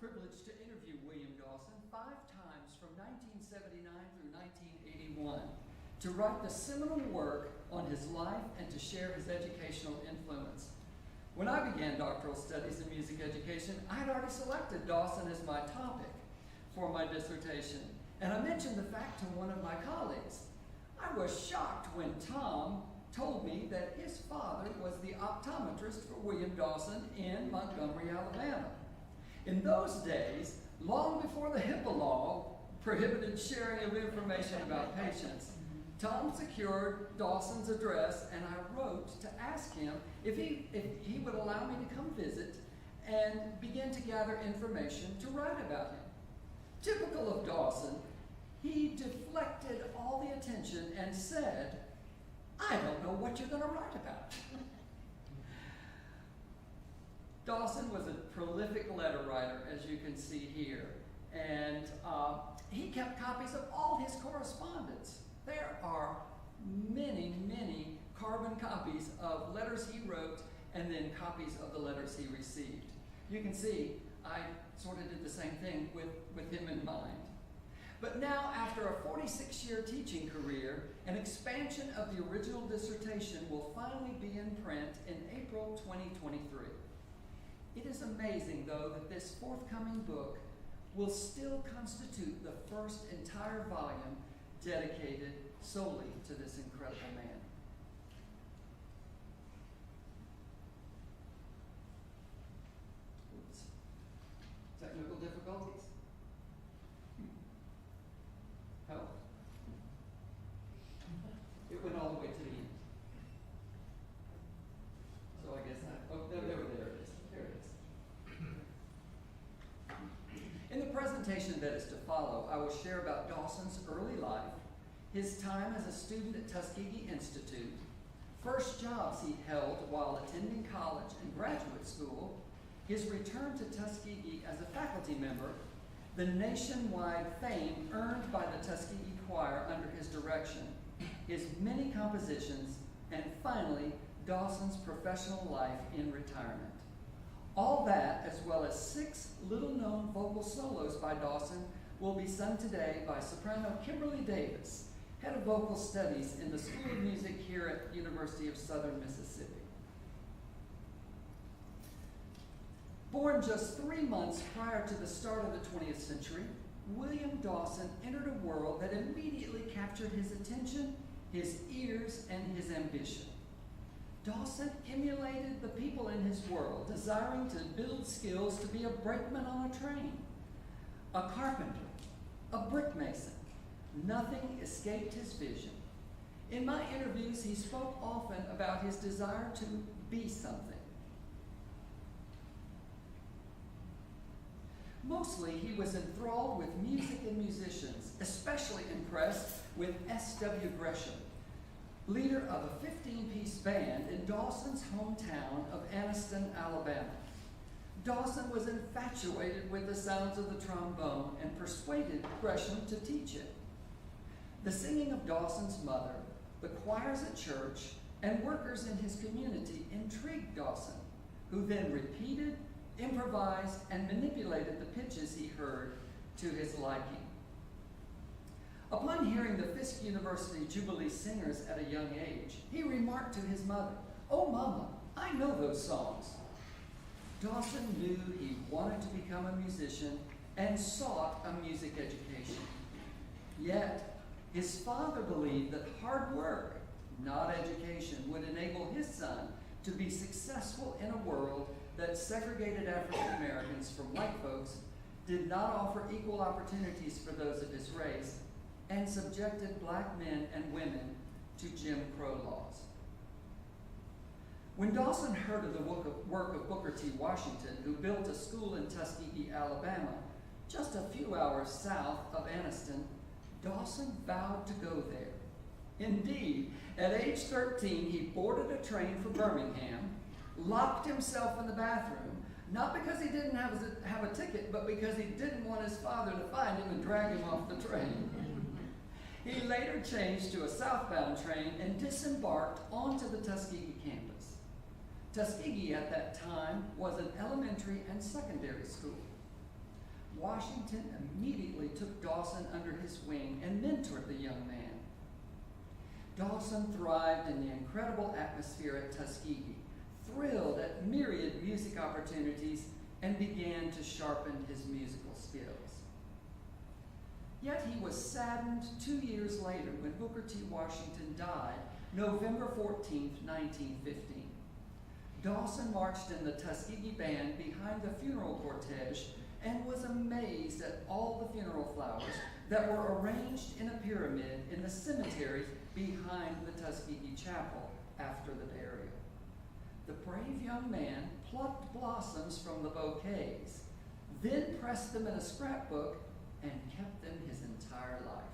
privilege to interview William Dawson 5 times from 1979 through 1981 to write the seminal work on his life and to share his educational influence. When I began doctoral studies in music education, I had already selected Dawson as my topic for my dissertation, and I mentioned the fact to one of my colleagues. I was shocked when Tom told me that his father was the optometrist for William Dawson in Montgomery, Alabama. In those days, long before the HIPAA law prohibited sharing of information about patients, Tom secured Dawson's address, and I wrote to ask him if he would allow me to come visit and begin to gather information to write about him. Typical of Dawson, he deflected all the attention and said, "I don't know what you're going to write about." Dawson was a prolific letter writer, as you can see here, and he kept copies of all his correspondence. There are many, many carbon copies of letters he wrote and then copies of the letters he received. You can see I sort of did the same thing with him in mind. But now, after a 46-year teaching career, an expansion of the original dissertation will finally be in print in April 2023. It is amazing, though, that this forthcoming book will still constitute the first entire volume dedicated solely to this incredible man. Oops. Technical difficulties? Help. It went all the way to the end. So I guess there it is. There it is. In the presentation that is to follow, I will share about Dawson's early life, his time as a student at Tuskegee Institute, first jobs he held while attending college and graduate school, his return to Tuskegee as a faculty member, the nationwide fame earned by the Tuskegee Choir under his direction, his many compositions, and finally, Dawson's professional life in retirement. All that, as well as 6 little-known vocal solos by Dawson, will be sung today by soprano Kimberley Davis, head of vocal studies in the School of Music here at the University of Southern Mississippi. Born just 3 months prior to the start of the 20th century, William Dawson entered a world that immediately captured his attention, his ears, and his ambition. Dawson emulated the people in his world, desiring to build skills to be a brakeman on a train, a carpenter, a brick mason. Nothing escaped his vision. In my interviews, he spoke often about his desire to be something. Mostly, he was enthralled with music and musicians, especially impressed with S.W. Gresham, leader of a 15-piece band in Dawson's hometown of Anniston, Alabama. Dawson was infatuated with the sounds of the trombone and persuaded Gresham to teach it. The singing of Dawson's mother, the choirs at church, and workers in his community intrigued Dawson, who then repeated, improvised, and manipulated the pitches he heard to his liking. Upon hearing the Fisk University Jubilee Singers at a young age, he remarked to his mother, "Oh, Mama, I know those songs." Dawson knew he wanted to become a musician and sought a music education. Yet, his father believed that hard work, not education, would enable his son to be successful in a world that segregated African Americans from white folks, did not offer equal opportunities for those of his race, and subjected black men and women to Jim Crow laws. When Dawson heard of the work of Booker T. Washington, who built a school in Tuskegee, Alabama, just a few hours south of Anniston, Dawson vowed to go there. Indeed, at age 13, he boarded a train for Birmingham, locked himself in the bathroom, not because he didn't have a ticket, but because he didn't want his father to find him and drag him off the train. He later changed to a southbound train and disembarked onto the Tuskegee campus. Tuskegee at that time was an elementary and secondary school. Washington immediately took Dawson under his wing and mentored the young man. Dawson thrived in the incredible atmosphere at Tuskegee, thrilled at myriad music opportunities, and began to sharpen his musical skills. Yet he was saddened 2 years later when Booker T. Washington died, November 14, 1915. Dawson marched in the Tuskegee Band behind the funeral cortege and was amazed at all the funeral flowers that were arranged in a pyramid in the cemetery behind the Tuskegee Chapel after the burial. The brave young man plucked blossoms from the bouquets, then pressed them in a scrapbook and kept them his entire life.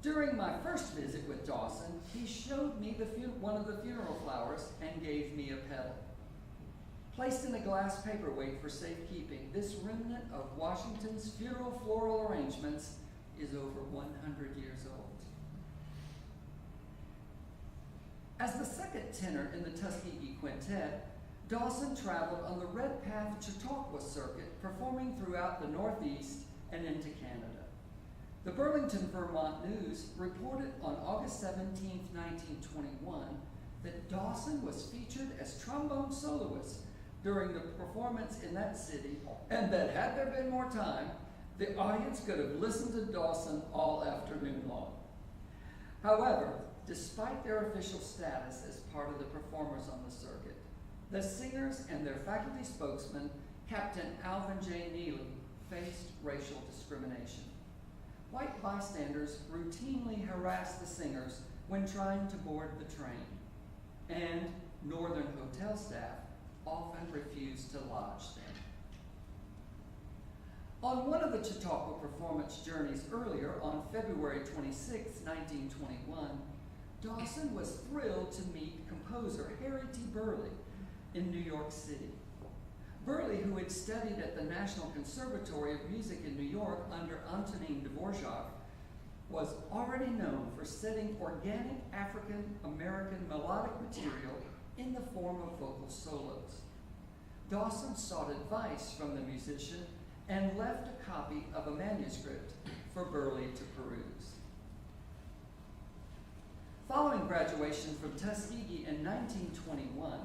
During my first visit with Dawson, he showed me one of the funeral flowers and gave me a petal. Placed in a glass paperweight for safekeeping, this remnant of Washington's funeral floral arrangements is over 100 years old. As the second tenor in the Tuskegee Quintet, Dawson traveled on the Red Path Chautauqua circuit, performing throughout the Northeast and into Canada. The Burlington, Vermont News reported on August 17, 1921, that Dawson was featured as trombone soloist during the performance in that city, and that had there been more time, the audience could have listened to Dawson all afternoon long. However, despite their official status as part of the performers on the circuit, the singers and their faculty spokesman, Captain Alvin J. Neely, faced racial discrimination. White bystanders routinely harassed the singers when trying to board the train, and Northern hotel staff often refused to lodge them. On one of the Chautauqua performance journeys earlier, on February 26, 1921, Dawson was thrilled to meet composer Harry T. Burleigh in New York City. Burleigh, who had studied at the National Conservatory of Music in New York under Antonin Dvorak, was already known for setting organic African-American melodic material in the form of vocal solos. Dawson sought advice from the musician and left a copy of a manuscript for Burleigh to peruse. Following graduation from Tuskegee in 1921,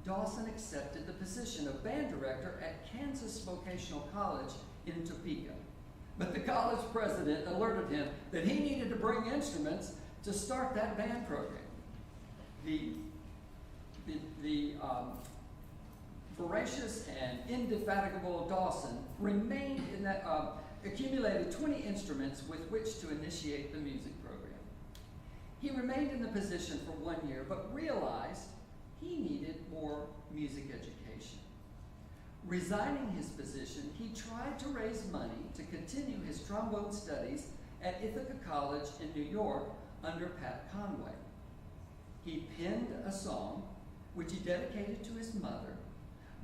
Dawson accepted the position of band director at Kansas Vocational College in Topeka. But the college president alerted him that he needed to bring instruments to start that band program. The voracious and indefatigable Dawson remained in that, accumulated 20 instruments with which to initiate the music program. He remained in the position for 1 year, but realized he needed more music education. Resigning his position, he tried to raise money to continue his trombone studies at Ithaca College in New York under Pat Conway. He penned a song, which he dedicated to his mother,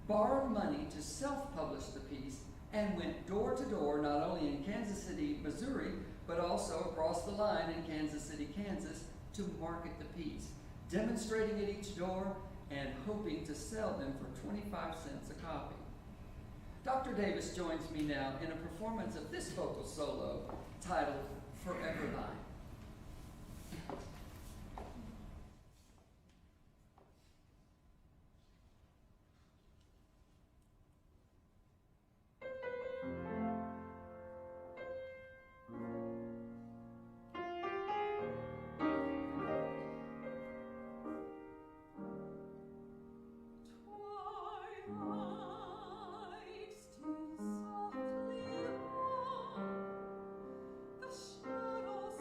borrowed money to self-publish the piece, and went door to door, not only in Kansas City, Missouri, but also across the line in Kansas City, Kansas, to market the piece, demonstrating at each door and hoping to sell them for 25 cents a copy. Dr. Davis joins me now in a performance of this vocal solo titled Forever Thine. Shadows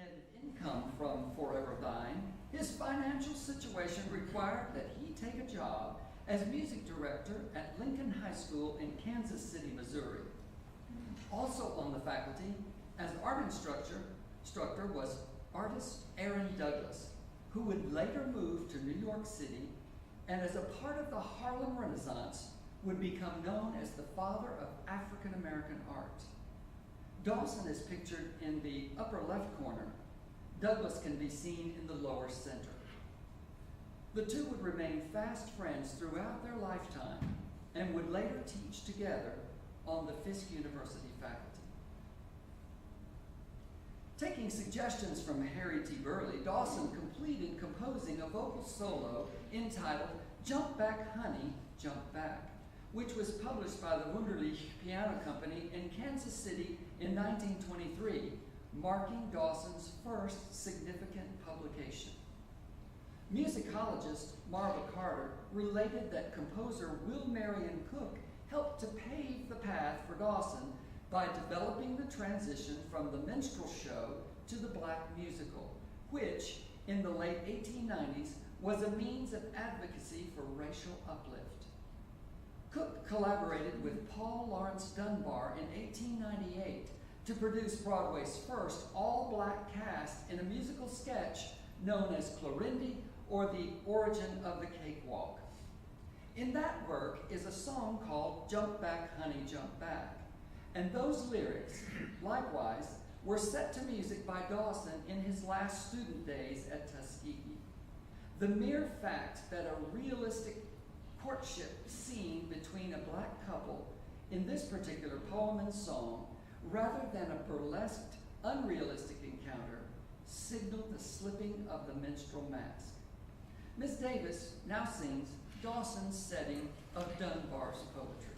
limited income from Forever Thine, his financial situation required that he take a job as music director at Lincoln High School in Kansas City, Missouri. Also on the faculty as art instructor was artist Aaron Douglas, who would later move to New York City and as a part of the Harlem Renaissance would become known as the father of African American art. Dawson is pictured in the upper left corner. Douglas can be seen in the lower center. The two would remain fast friends throughout their lifetime and would later teach together on the Fisk University faculty. Taking suggestions from Harry T. Burley, Dawson completed composing a vocal solo entitled Jump Back Honey, Jump Back, which was published by the Wunderlich Piano Company in Kansas City in 1923, marking Dawson's first significant publication. Musicologist Marva Carter related that composer Will Marion Cook helped to pave the path for Dawson by developing the transition from the minstrel show to the black musical, which in the late 1890s was a means of advocacy for racial uplift. Cook collaborated with Paul Laurence Dunbar in 1898 to produce Broadway's first all-black cast in a musical sketch known as Clorinda, or The Origin of the Cakewalk. In that work is a song called Jump Back, Honey, Jump Back, and those lyrics, likewise, were set to music by Dawson in his last student days at Tuskegee. The mere fact that a realistic courtship scene between a black couple in this particular poem and song, rather than a burlesqued, unrealistic encounter, signaled the slipping of the minstrel mask. Ms. Davis now sings Dawson's setting of Dunbar's poetry.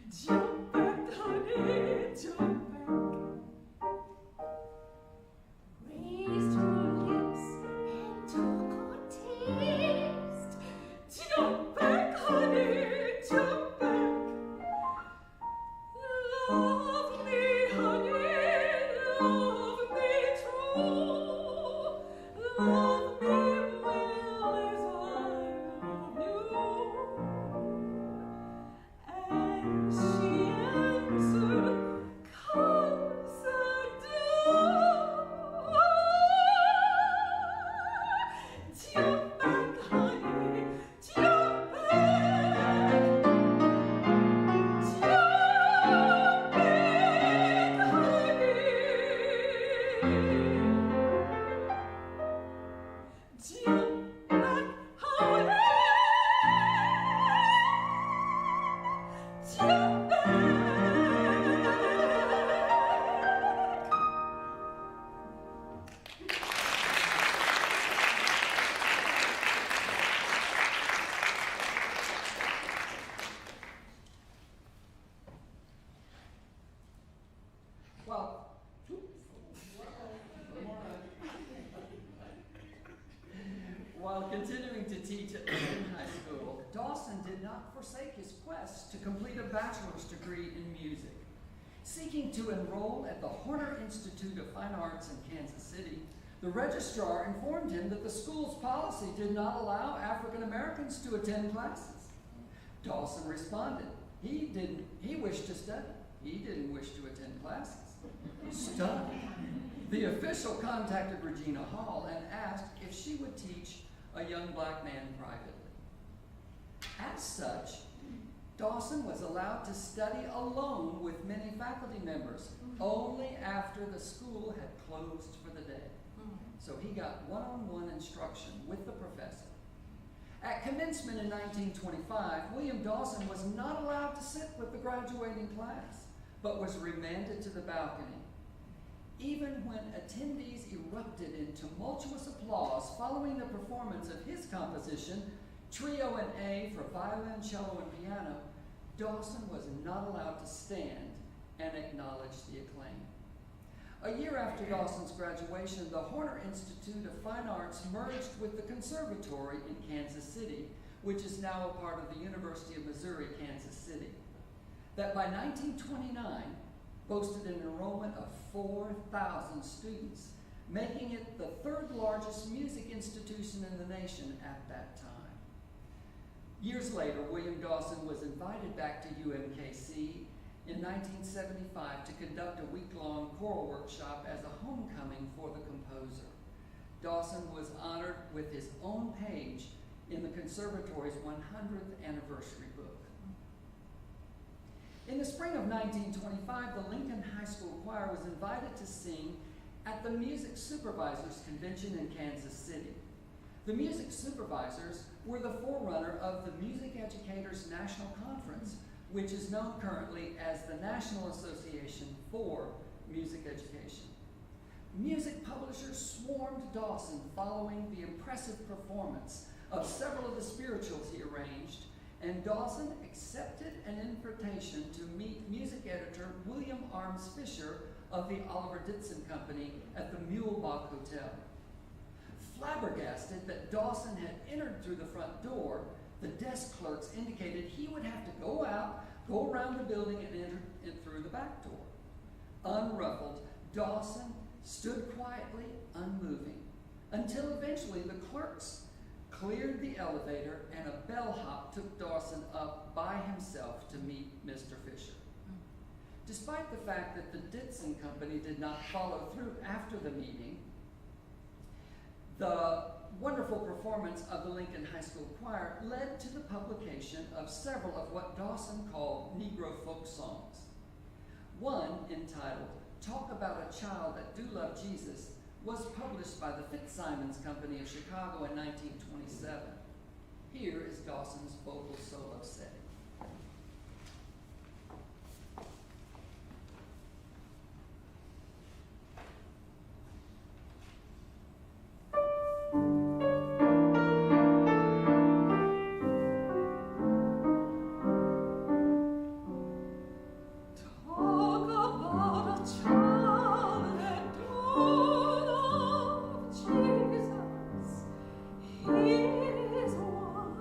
Jump While, while continuing to teach at Lincoln High School, Dawson did not forsake his quest to complete a bachelor's degree in music. Seeking to enroll at the Horner Institute of Fine Arts in Kansas City, the registrar informed him that the school's policy did not allow African Americans to attend classes. Dawson responded, he wished to study. He didn't wish to attend classes. Stunned, the official contacted Regina Hall and asked if she would teach a young black man privately. As such, Dawson was allowed to study alone with many faculty members, only after the school had closed for the day. So he got one-on-one instruction with the professor. At commencement in 1925, William Dawson was not allowed to sit with the graduating class, but was remanded to the balcony. Even when attendees erupted in tumultuous applause following the performance of his composition, Trio in A for violin, cello, and piano, Dawson was not allowed to stand and acknowledge the acclaim. A year after Dawson's graduation, the Horner Institute of Fine Arts merged with the Conservatory in Kansas City, which is now a part of the University of Missouri, Kansas City. That by 1929 boasted an enrollment of 4,000 students, making it the third largest music institution in the nation at that time. Years later, William Dawson was invited back to UMKC in 1975 to conduct a week-long choral workshop as a homecoming for the composer. Dawson was honored with his own page in the Conservatory's 100th anniversary book. In the spring of 1925, the Lincoln High School Choir was invited to sing at the Music Supervisors Convention in Kansas City. The music supervisors were the forerunner of the Music Educators National Conference, which is known currently as the National Association for Music Education. Music publishers swarmed Dawson following the impressive performance of several of the spirituals he arranged, and Dawson accepted an invitation to meet music editor William Arms Fisher of the Oliver Ditson Company at the Muehlebach Hotel. Flabbergasted that Dawson had entered through the front door, the desk clerks indicated he would have to go out, go around the building, and enter in through the back door. Unruffled, Dawson stood quietly, unmoving, until eventually the clerks cleared the elevator and a bellhop took Dawson up by himself to meet Mr. Fisher. Despite the fact that the Ditson Company did not follow through after the meeting, the wonderful performance of the Lincoln High School Choir led to the publication of several of what Dawson called Negro folk songs. One, entitled Talk About a Child That Do Love Jesus, was published by the Fitzsimons Company of Chicago in 1927. Here is Dawson's vocal solo setting. He is one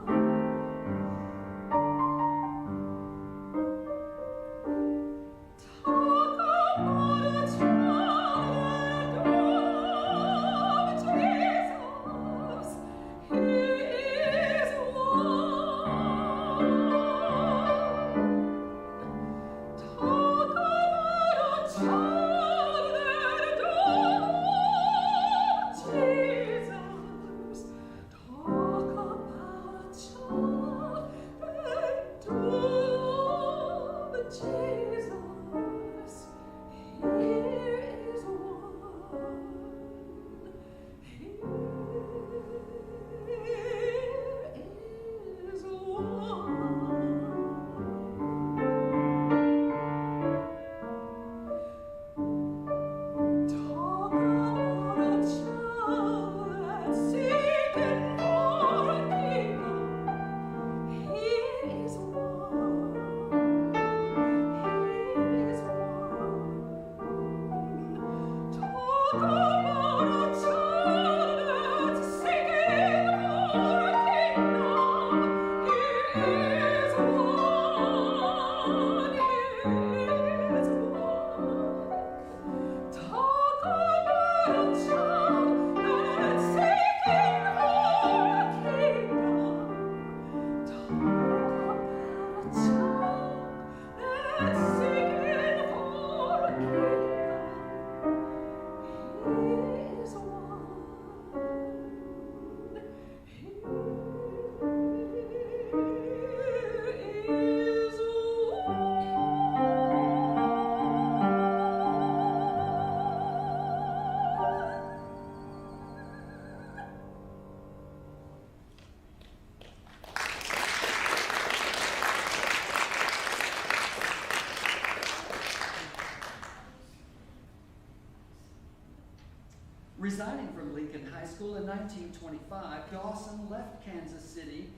Resigning from Lincoln High School in 1925, Dawson left Kansas City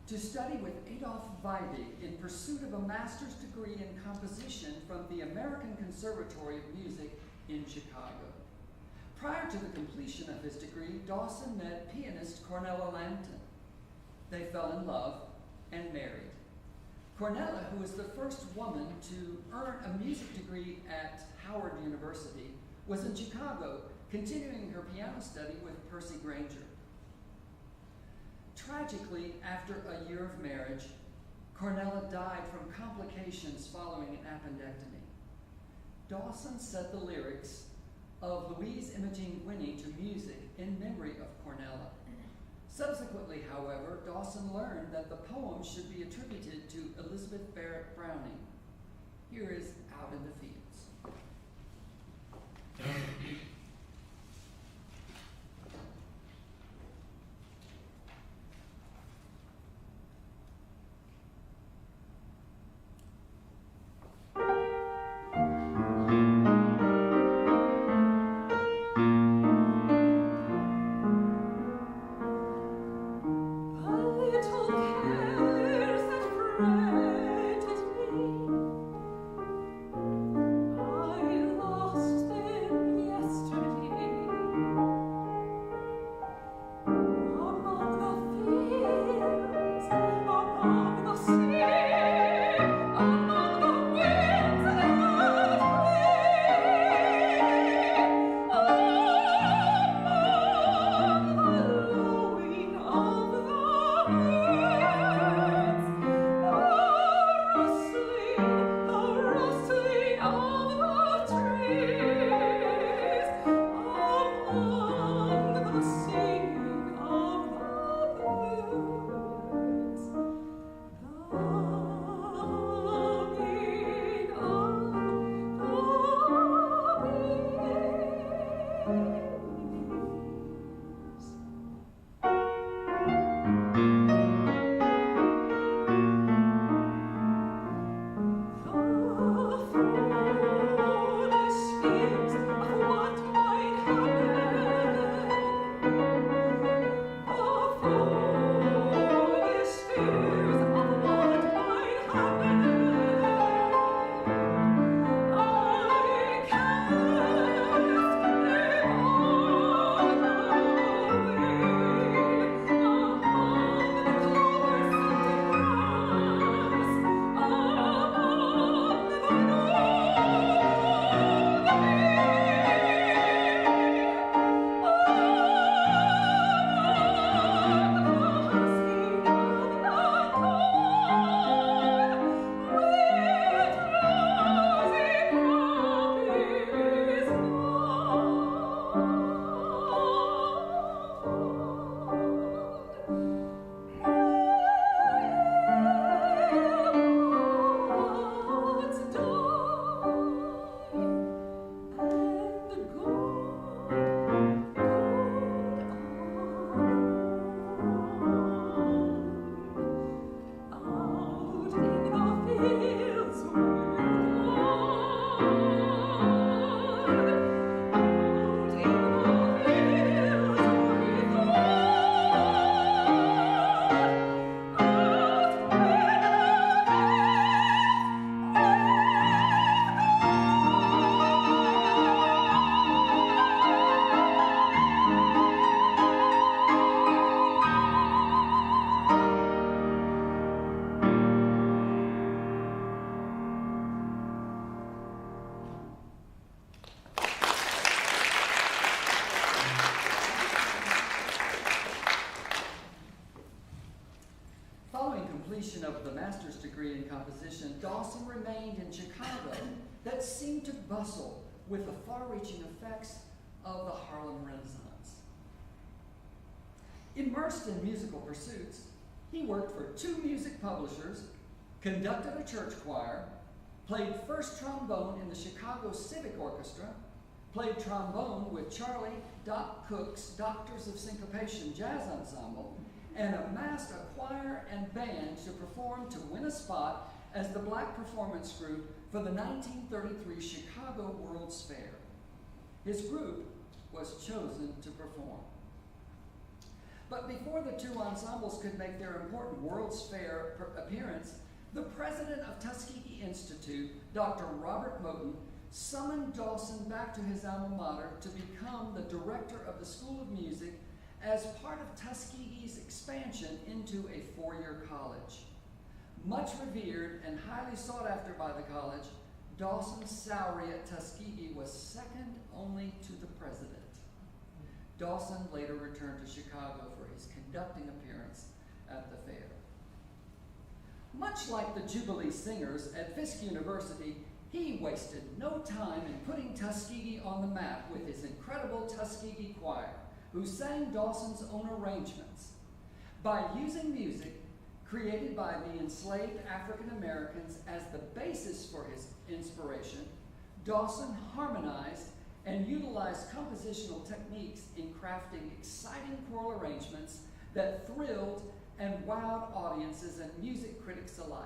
to study with Adolph Weibig in pursuit of a master's degree in composition from the American Conservatory of Music in Chicago. Prior to the completion of his degree, Dawson met pianist Cornella Lampton. They fell in love and married. Cornella, who was the first woman to earn a music degree at Howard University, was in Chicago, continuing her piano study with Percy Granger. Tragically, after a year of marriage, Cornella died from complications following an appendectomy. Dawson set the lyrics of Louise Imogen Winnie to music in memory of Cornella. Subsequently, however, Dawson learned that the poem should be attributed to Elizabeth Barrett Browning. Here is Out in the Fields. Little cares that frightened me degree in composition, Dawson remained in Chicago that seemed to bustle with the far-reaching effects of the Harlem Renaissance. Immersed in musical pursuits, he worked for 2 music publishers, conducted a church choir, played first trombone in the Chicago Civic Orchestra, played trombone with Charlie Doc Cook's Doctors of Syncopation Jazz Ensemble, and amassed a choir and band to perform to win a spot as the Black Performance Group for the 1933 Chicago World's Fair. His group was chosen to perform. But before the 2 ensembles could make their important World's Fair appearance, the president of Tuskegee Institute, Dr. Robert Moten, summoned Dawson back to his alma mater to become the director of the School of Music as part of Tuskegee's expansion into a 4-year college. Much revered and highly sought after by the college, Dawson's salary at Tuskegee was second only to the president. Dawson later returned to Chicago for his conducting appearance at the fair. Much like the Jubilee Singers at Fisk University, he wasted no time in putting Tuskegee on the map with his incredible Tuskegee Choir, who sang Dawson's own arrangements. By using music created by the enslaved African Americans as the basis for his inspiration, Dawson harmonized and utilized compositional techniques in crafting exciting choral arrangements that thrilled and wowed audiences and music critics alike.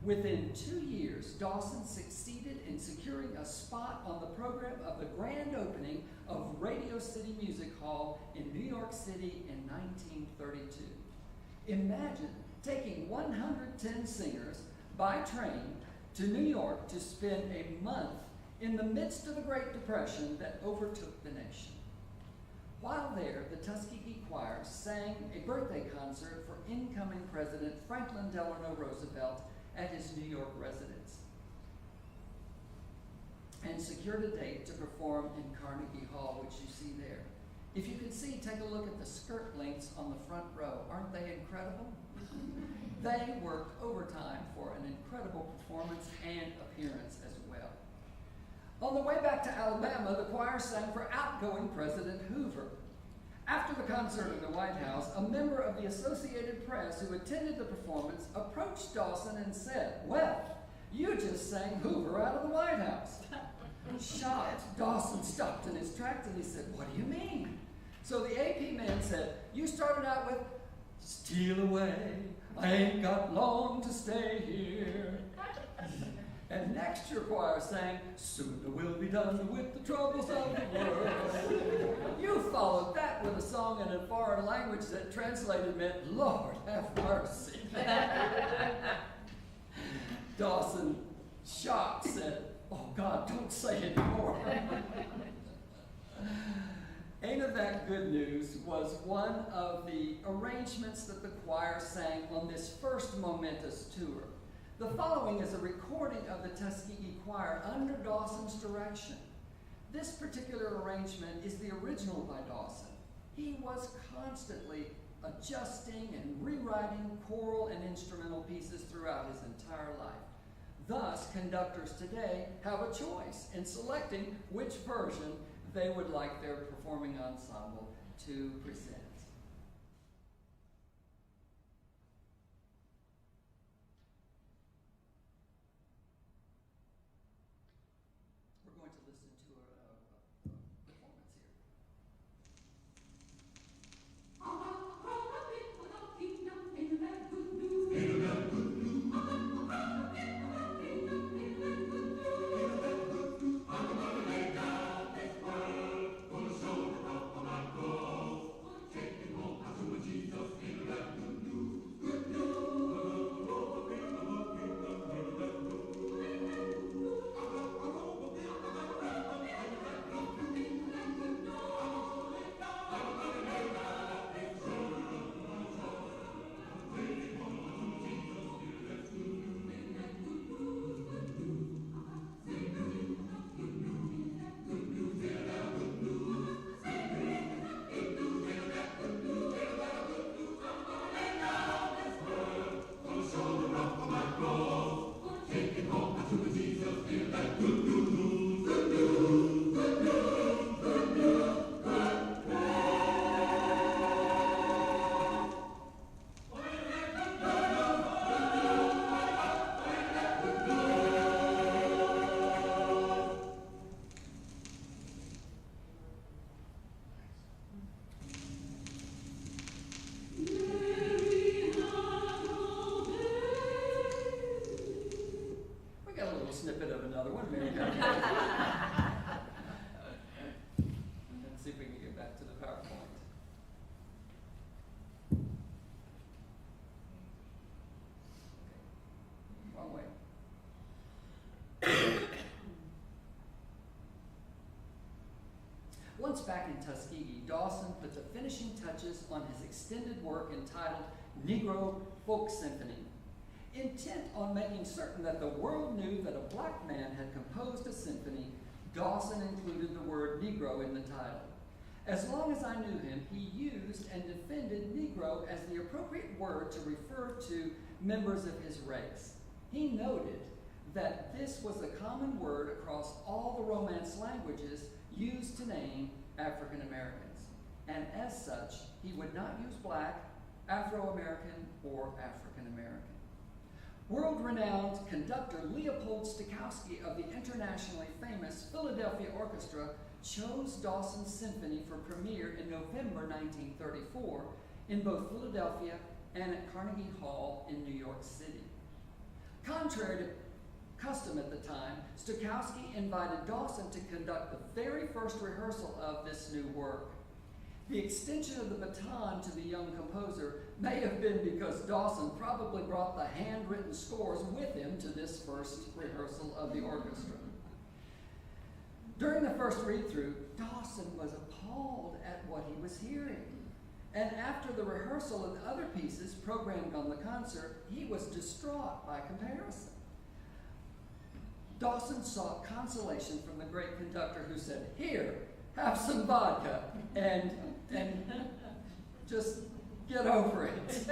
Within 2 years, Dawson succeeded in securing a spot on the program of the grand opening of Radio City Music Hall in New York City in 1932. Imagine taking 110 singers by train to New York to spend a month in the midst of the Great Depression that overtook the nation. While there, the Tuskegee Choir sang a birthday concert for incoming President Franklin Delano Roosevelt at his New York residence, and secured a date to perform in Carnegie Hall, which you see there. If you can see, take a look at the skirt lengths on the front row. Aren't they incredible? They worked overtime for an incredible performance and appearance as well. On the way back to Alabama, the choir sang for outgoing President Hoover. After the concert in the White House, a member of the Associated Press who attended the performance approached Dawson and said, "Well, you just sang Hoover out of the White House." Shocked, Dawson stopped in his tracks and he said, "What do you mean?" So the AP man said, "You started out with, 'Steal away, I ain't got long to stay here.' And next your choir sang, 'Soon we'll be done with the troubles of the world.' You followed that with a song in a foreign language that translated meant, 'Lord, have mercy.'" Dawson, shocked, said, "Oh God, don't say it anymore." Ain't It That Good News was one of the arrangements that the choir sang on this first momentous tour. The following is a recording of the Tuskegee Choir under Dawson's direction. This particular arrangement is the original by Dawson. He was constantly adjusting and rewriting choral and instrumental pieces throughout his entire life. Thus, conductors today have a choice in selecting which version they would like their performing ensemble to present. We're going to listen to a performance here. Let's see if we can get back to the PowerPoint. Okay. Wrong way. Once back in Tuskegee, Dawson put the finishing touches on his extended work entitled Negro Folk Symphony. Intent on making certain that the world knew that a black man had composed a symphony, Dawson included the word Negro in the title. As long as I knew him, he used and defended Negro as the appropriate word to refer to members of his race. He noted that this was a common word across all the Romance languages used to name African Americans, and as such, he would not use black, Afro-American, or African American. World-renowned conductor Leopold Stokowski of the internationally famous Philadelphia Orchestra chose Dawson's symphony for premiere in November 1934 in both Philadelphia and at Carnegie Hall in New York City. Contrary to custom at the time, Stokowski invited Dawson to conduct the very first rehearsal of this new work. The extension of the baton to the young composer may have been because Dawson probably brought the handwritten scores with him to this first rehearsal of the orchestra. During the first read-through, Dawson was appalled at what he was hearing. And after the rehearsal of the other pieces programmed on the concert, he was distraught by comparison. Dawson sought consolation from the great conductor who said, "Here, have some vodka, and just get over it."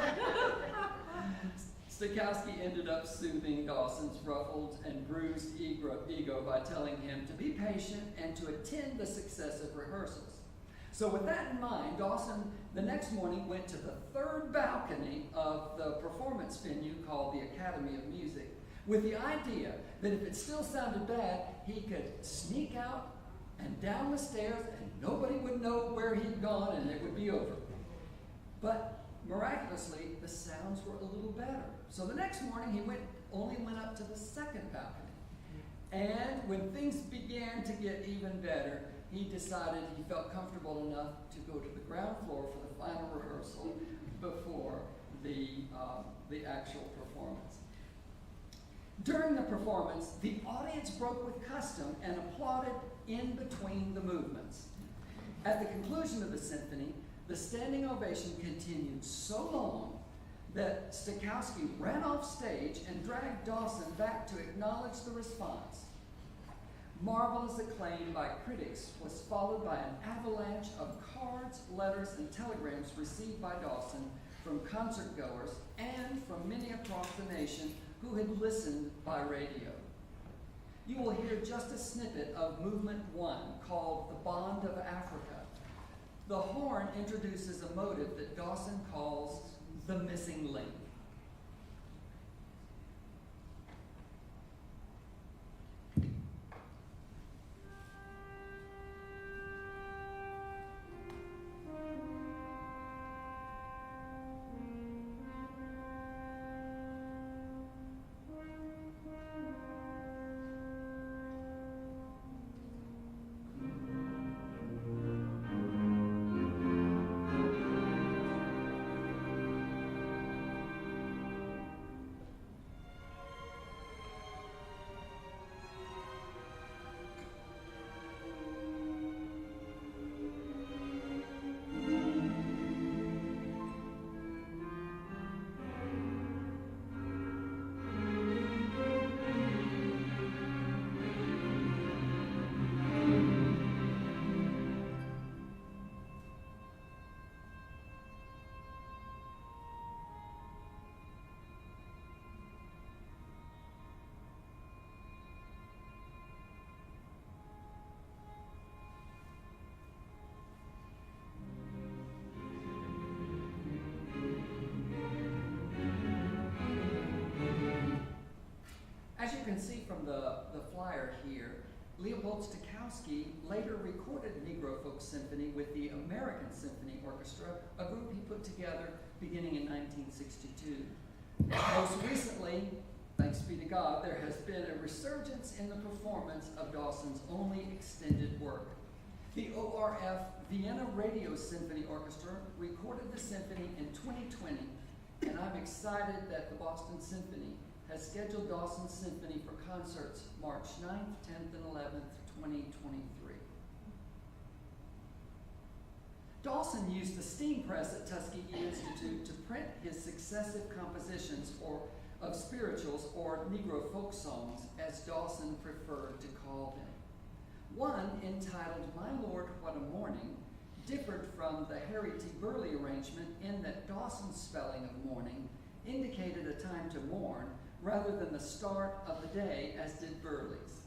Stokowski ended up soothing Dawson's ruffled and bruised ego by telling him to be patient and to attend the successive rehearsals. So with that in mind, Dawson the next morning went to the third balcony of the performance venue called the Academy of Music, with the idea that if it still sounded bad, he could sneak out and down the stairs and nobody would know where he'd gone and it would be over. But miraculously, the sounds were a little better. So the next morning, he only went up to the second balcony. And when things began to get even better, he decided he felt comfortable enough to go to the ground floor for the final rehearsal before the actual performance. During the performance, the audience broke with custom and applauded in between the movements. At the conclusion of the symphony, the standing ovation continued so long that Stokowski ran off stage and dragged Dawson back to acknowledge the response. Marvelous acclaim by critics was followed by an avalanche of cards, letters, and telegrams received by Dawson from concertgoers and from many across the nation who had listened by radio. You will hear just a snippet of Movement 1 called The Bond of Africa. The horn introduces a motive that Dawson calls the missing link. As you can see from the flyer here, Leopold Stokowski later recorded Negro Folk Symphony with the American Symphony Orchestra, a group he put together beginning in 1962. Most recently, Thanks be to God, there has been a resurgence in the performance of Dawson's only extended work. The ORF Vienna Radio Symphony Orchestra recorded the symphony in 2020, and I'm excited that the Boston Symphony has scheduled Dawson's Symphony for concerts March 9th, 10th, and 11th, 2023. Dawson used the steam press at Tuskegee Institute to print his successive compositions of spirituals, or Negro folk songs, as Dawson preferred to call them. One, entitled My Lord, What a Morning, differed from the Harry T. Burleigh arrangement in that Dawson's spelling of morning indicated a time to mourn rather than the start of the day, as did Burleigh's.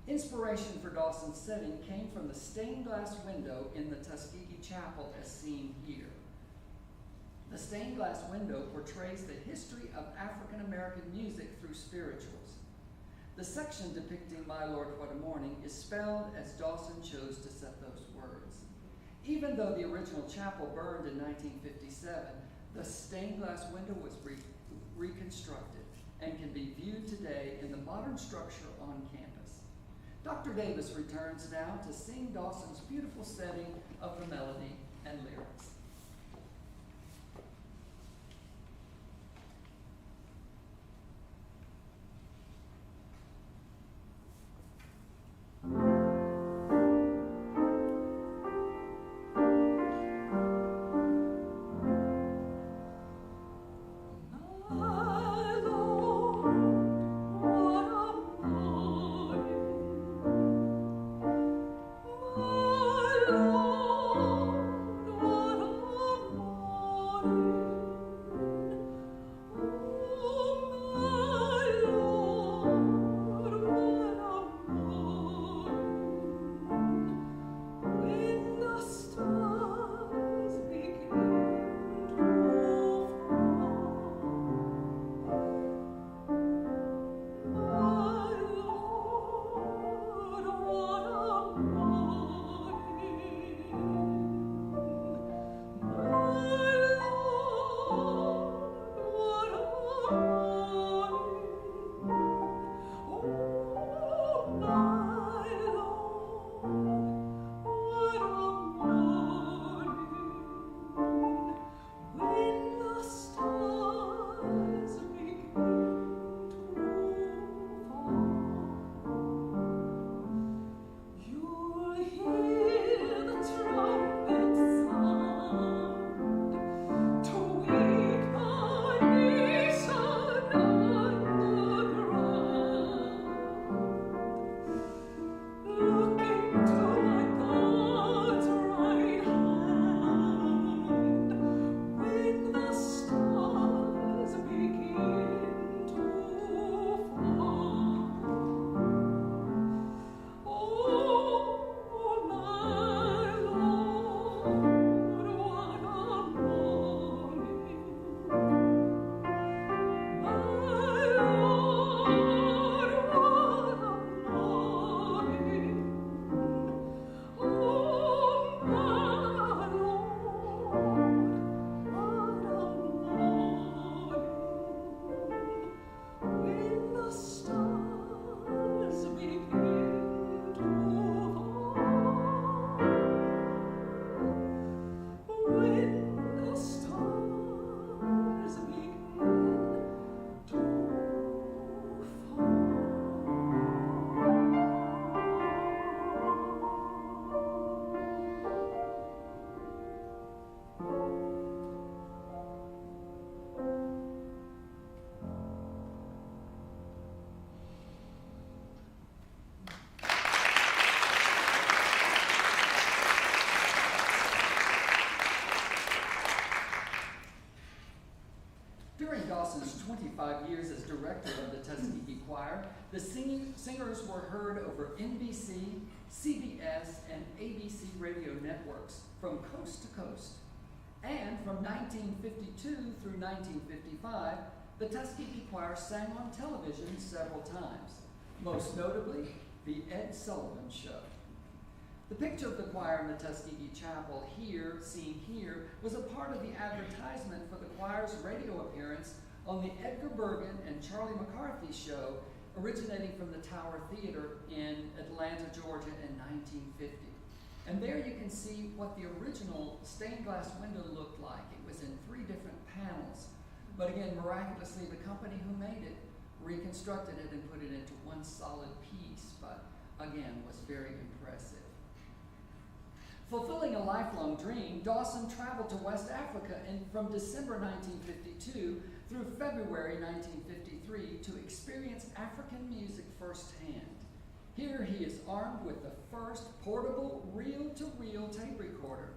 Inspiration for Dawson's setting came from the stained glass window in the Tuskegee Chapel as seen here. The stained glass window portrays the history of African American music through spirituals. The section depicting My Lord, What a Morning is spelled as Dawson chose to set those words. Even though the original chapel burned in 1957, the stained glass window was reconstructed and can be viewed today in the modern structure on campus. Dr. Davis returns now to sing Dawson's beautiful setting of the melody and lyrics. Dawson's 25 years as director of the Tuskegee Choir, the singers were heard over NBC, CBS, and ABC radio networks from coast to coast. And from 1952 through 1955, the Tuskegee Choir sang on television several times, most notably The Ed Sullivan Show. The picture of the choir in the Tuskegee Chapel, here, seen here, was a part of the advertisement for the choir's radio appearance on the Edgar Bergen and Charlie McCarthy show originating from the Tower Theater in Atlanta, Georgia in 1950. And there you can see what the original stained glass window looked like. It was in 3 different panels. But again, miraculously, the company who made it reconstructed it and put it into one solid piece, but again, was very impressive. Fulfilling a lifelong dream, Dawson traveled to West Africa from December 1952 through February 1953 to experience African music firsthand. Here he is armed with the first portable reel-to-reel tape recorder,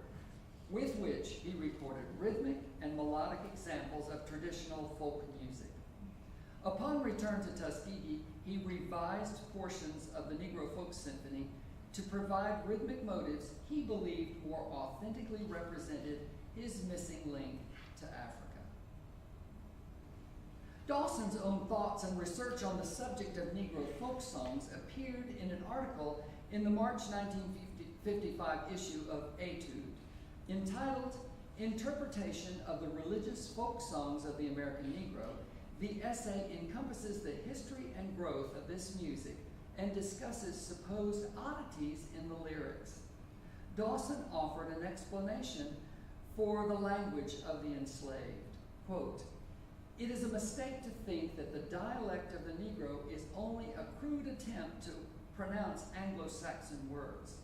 with which he recorded rhythmic and melodic examples of traditional folk music. Upon return to Tuskegee, he revised portions of the Negro Folk Symphony to provide rhythmic motives he believed more authentically represented his missing link to Africa. Dawson's own thoughts and research on the subject of Negro folk songs appeared in an article in the March 1955 issue of Etude, entitled Interpretation of the Religious Folk Songs of the American Negro. The essay encompasses the history and growth of this music and discusses supposed oddities in the lyrics. Dawson offered an explanation for the language of the enslaved. Quote, "It is a mistake to think that the dialect of the Negro is only a crude attempt to pronounce Anglo-Saxon words.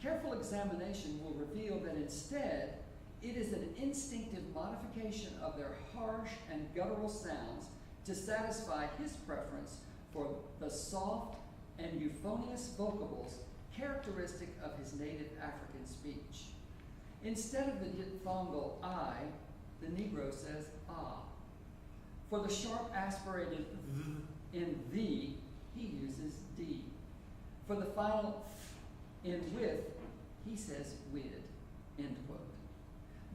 Careful examination will reveal that instead, it is an instinctive modification of their harsh and guttural sounds to satisfy his preference for the soft and euphonious vocables characteristic of his native African speech. Instead of the diphthongal I, the Negro says ah. For the sharp aspirated in the, he uses d. For the final in with, he says wid." End quote.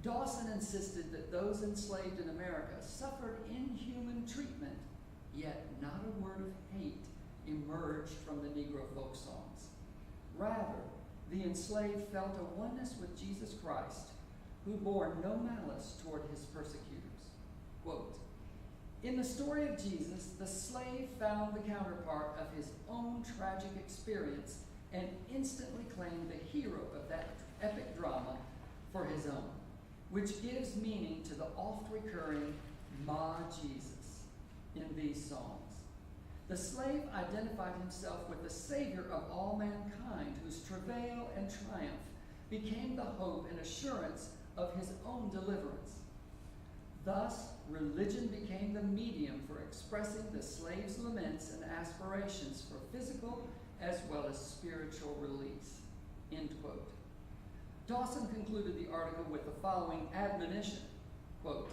Dawson insisted that those enslaved in America suffered inhuman treatment, yet not a word of hate emerged from the Negro folk songs. Rather, the enslaved felt a oneness with Jesus Christ, who bore no malice toward his persecutors. Quote, "In the story of Jesus, the slave found the counterpart of his own tragic experience and instantly claimed the hero of that epic drama for his own, which gives meaning to the oft-recurring Ma Jesus in these songs. The slave identified himself with the Savior of all mankind, whose travail and triumph became the hope and assurance of his own deliverance. Thus, religion became the medium for expressing the slave's laments and aspirations for physical as well as spiritual release." End quote. Dawson concluded the article with the following admonition, quote,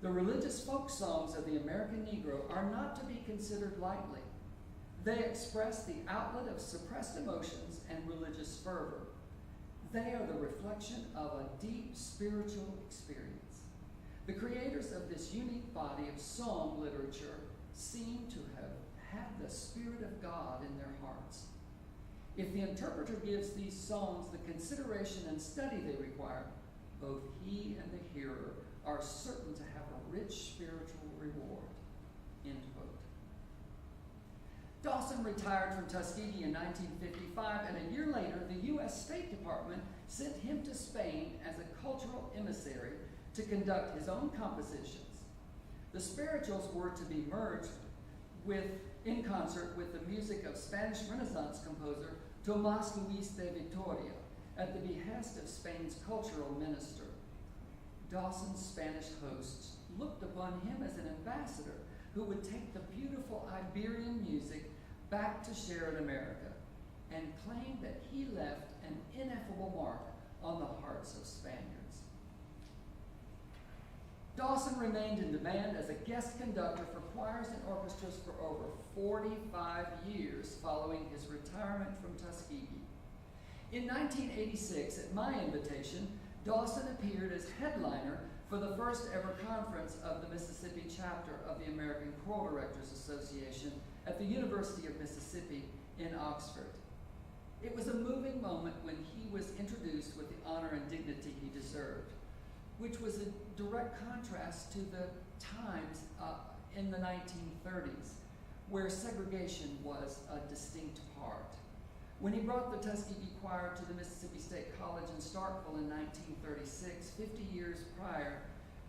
"The religious folk songs of the American Negro are not to be considered lightly. They express the outlet of suppressed emotions and religious fervor. They are the reflection of a deep spiritual experience. The creators of this unique body of song literature seem to have had the Spirit of God in their hearts. If the interpreter gives these songs the consideration and study they require, both he and the hearer are certain to have a rich spiritual reward." End quote. Dawson retired from Tuskegee in 1955, and a year later, the U.S. State Department sent him to Spain as a cultural emissary to conduct his own compositions. The spirituals were to be merged in concert with the music of Spanish Renaissance composer Tomás Luis de Victoria at the behest of Spain's cultural minister. Dawson's Spanish hosts looked upon him as an ambassador who would take the beautiful Iberian music back to share in America, and claimed that he left an ineffable mark on the hearts of Spaniards. Dawson remained in demand as a guest conductor for choirs and orchestras for over 45 years following his retirement from Tuskegee. In 1986, at my invitation, Dawson appeared as headliner for the first ever conference of the Mississippi chapter of the American Choral Directors Association at the University of Mississippi in Oxford. It was a moving moment when he was introduced with the honor and dignity he deserved, which was a direct contrast to the times in the 1930s where segregation was a distinct part. When he brought the Tuskegee Choir to the Mississippi State College in Starkville in 1936, 50 years prior,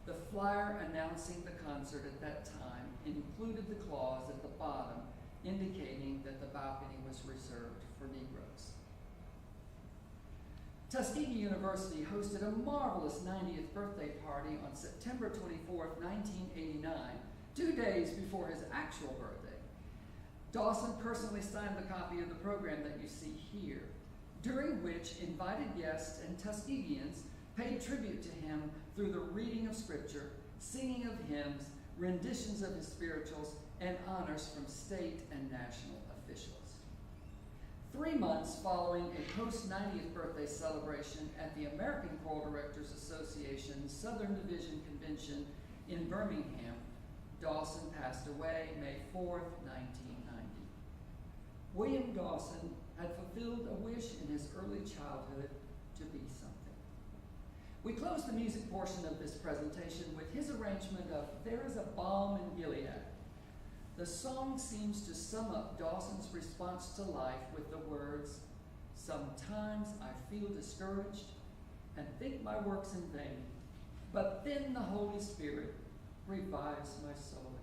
the flyer announcing the concert at that time included the clause at the bottom indicating that the balcony was reserved for Negroes. Tuskegee University hosted a marvelous 90th birthday party on September 24th, 1989, 2 days before his actual birthday. Dawson personally signed the copy of the program that you see here, during which invited guests and Tuskegeans paid tribute to him through the reading of scripture, singing of hymns, renditions of his spirituals, and honors from state and national officials. 3 months following a post-90th birthday celebration at the American Choral Directors Association Southern Division Convention in Birmingham, Dawson passed away May 4th, 1990. William Dawson had fulfilled a wish in his early childhood to be something. We close the music portion of this presentation with his arrangement of There Is a Balm in Gilead. The song seems to sum up Dawson's response to life with the words, "Sometimes I feel discouraged and think my work's in vain, but then the Holy Spirit revives my soul again."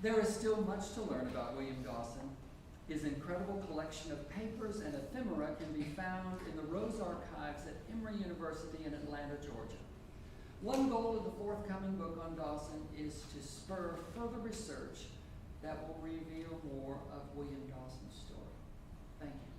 There is still much to learn about William Dawson. His incredible collection of papers and ephemera can be found in the Rose Archives at Emory University in Atlanta, Georgia. One goal of the forthcoming book on Dawson is to spur further research that will reveal more of William Dawson's story. Thank you.